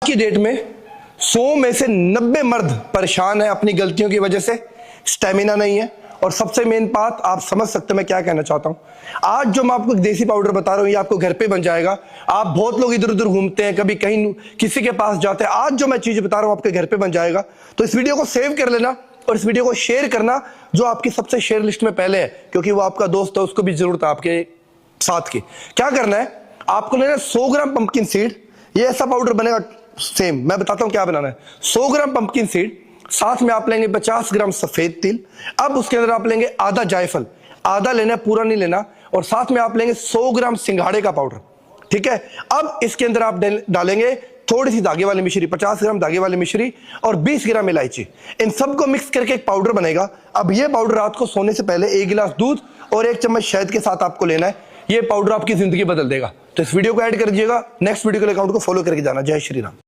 की डेट में 100 में से 90 मर्द परेशान है अपनी गलतियों की वजह से, स्टेमिना नहीं है। और सबसे मेन बात, आप समझ सकते हैं मैं क्या कहना चाहता हूं। आज जो मैं आपको एक देसी पाउडर बता रहा हूं, ये आपको घर पे बन जाएगा। आप बहुत लोग इधर उधर घूमते हैं, कभी कहीं किसी के पास जाते हैं, आज जो मैं चीज बता रहा हूं आपके घर पे बन जाएगा। तो इस वीडियो को सेव कर लेना और इस वीडियो को शेयर करना जो आपकी सबसे शेयर लिस्ट में पहले है, क्योंकि वो आपका दोस्त है, उसको भी जरूरत है आपके साथ की। क्या करना है, आपको लेना 100 ग्राम पंपकिन सीड। ये ऐसा पाउडर बनेगा सेम, मैं बताता हूं क्या बनाना है। 100 ग्राम पंपकिन सीड, साथ में आप लेंगे 50 ग्राम सफेद तिल। अब उसके अंदर आप लेंगे आधा जायफल, आधा लेना, पूरा नहीं लेना। और साथ में आप लेंगे 100 ग्राम सिंघाड़े का पाउडर, ठीक है। अब इसके अंदर आप डालेंगे थोड़ी सी धागे वाली मिश्री, 50 ग्राम धागे वाली मिश्री और 20 ग्राम इलायची। इन सबको मिक्स करके एक पाउडर बनेगा। अब ये पाउडर रात को सोने से पहले 1 गिलास दूध और 1 चम्मच शहद के साथ आपको लेना है। ये पाउडर आपकी जिंदगी बदल देगा। तो इस वीडियो को ऐड कर दीजिएगा। नेक्स्ट वीडियो के लिए अकाउंट को फॉलो करके जाना। जय श्री राम।